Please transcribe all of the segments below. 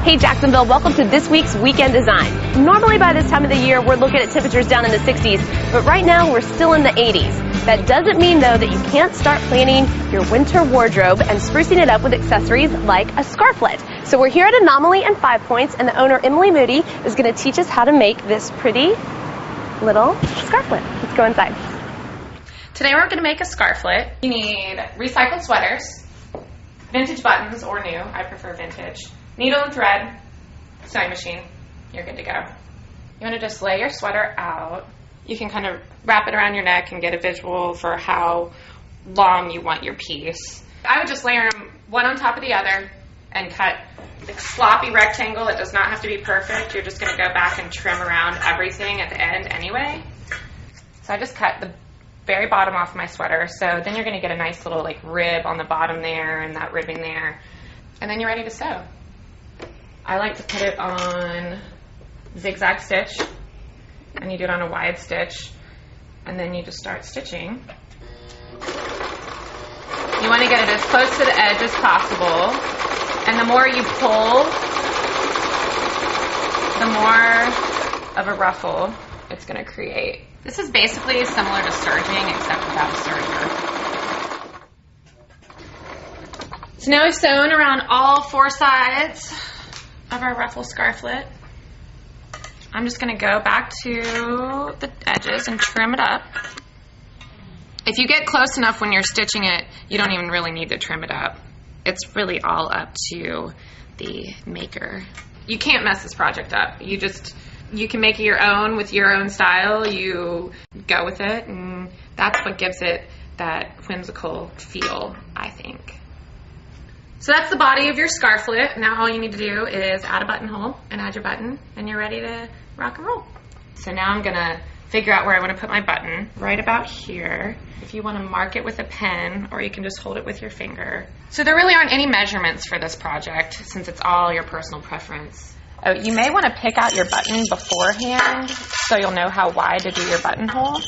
Hey Jacksonville, welcome to this week's Weekend Design. Normally by this time of the year we're looking at temperatures down in the 60s, but right now we're still in the 80s. That doesn't mean though that you can't start planning your winter wardrobe and sprucing it up with accessories like a scarflet. So we're here at Anomaly and 5 Points, and the owner Emily Moody is going to teach us how to make this pretty little scarflet. Let's go inside. Today we're going to make a scarflet. You need recycled sweaters, vintage buttons or new, I prefer vintage, needle and thread, sewing machine, you're good to go. You want to just lay your sweater out. You can kind of wrap it around your neck and get a visual for how long you want your piece. I would just layer them one on top of the other and cut a sloppy rectangle. It does not have to be perfect. You're just going to go back and trim around everything at the end anyway. So I just cut the very bottom off my sweater, so then you're going to get a nice little like rib on the bottom there and that ribbing there, and then you're ready to sew. I like to put it on zigzag stitch, and you do it on a wide stitch, and then you just start stitching. You want to get it as close to the edge as possible, and the more you pull, the more of a ruffle it's going to create. This is basically similar to serging, except without a serger. So now we've sewn around all 4 sides of our ruffle scarflet. I'm just going to go back to the edges and trim it up. If you get close enough when you're stitching it, you don't even really need to trim it up. It's really all up to the maker. You can't mess this project up. You can make it your own with your own style. You go with it, and that's what gives it that whimsical feel, I think. So that's the body of your scarflet. Now all you need to do is add a buttonhole and add your button, and you're ready to rock and roll. So now I'm gonna figure out where I want to put my button, right about here. If you want to mark it with a pen, or you can just hold it with your finger. So there really aren't any measurements for this project, since it's all your personal preference. Oh, you may want to pick out your button beforehand so you'll know how wide to do your buttonhole.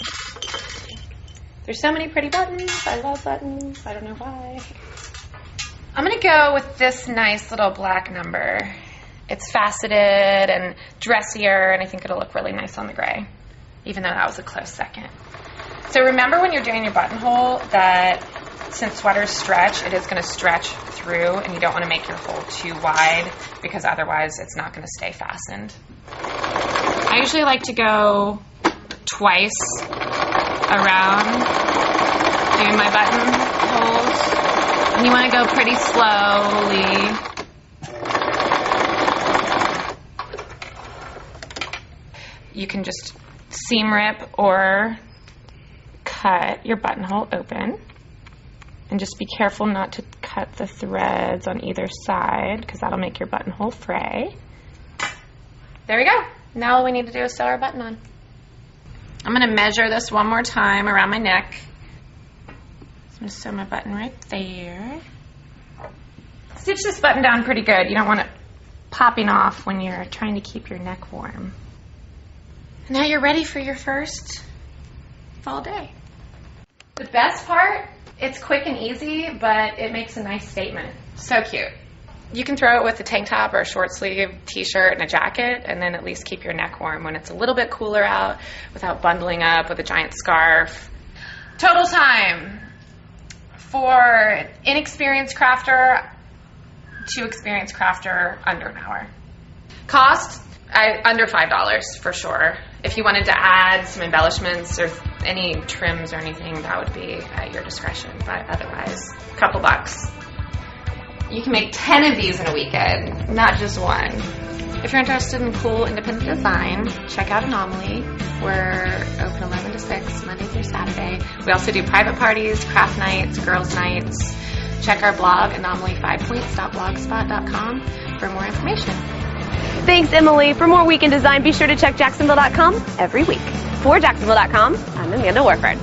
There's so many pretty buttons. I love buttons. I don't know why. I'm going to go with this nice little black number. It's faceted and dressier, and I think it'll look really nice on the gray, even though that was a close second. So remember when you're doing your buttonhole that since sweaters stretch, it is going to stretch through, and you don't want to make your hole too wide because otherwise it's not going to stay fastened. I usually like to go twice around doing my buttonholes, and you want to go pretty slowly. You can just seam rip or cut your buttonhole open. And just be careful not to cut the threads on either side, because that'll make your buttonhole fray. There we go. Now all we need to do is sew our button on. I'm going to measure this one more time around my neck. So I'm going to sew my button right there. Stitch this button down pretty good. You don't want it popping off when you're trying to keep your neck warm. Now you're ready for your first fall day. The best part, it's quick and easy, but it makes a nice statement. So cute. You can throw it with a tank top or a short sleeve t-shirt and a jacket, and then at least keep your neck warm when it's a little bit cooler out without bundling up with a giant scarf. Total time for inexperienced crafter to experienced crafter, under an hour. Cost, under $5 for sure. If you wanted to add some embellishments or any trims or anything, that would be at your discretion, but otherwise, a couple bucks. You can make 10 of these in a weekend, not just one. If you're interested in cool independent design, check out Anomaly. We're open 11 to 6, Monday through Saturday. We also do private parties, craft nights, girls' nights. Check our blog, anomaly5points.blogspot.com, for more information. Thanks, Emily. For more Weekend Design, be sure to check Jacksonville.com every week. For Jacksonville.com, I'm Amanda Warford.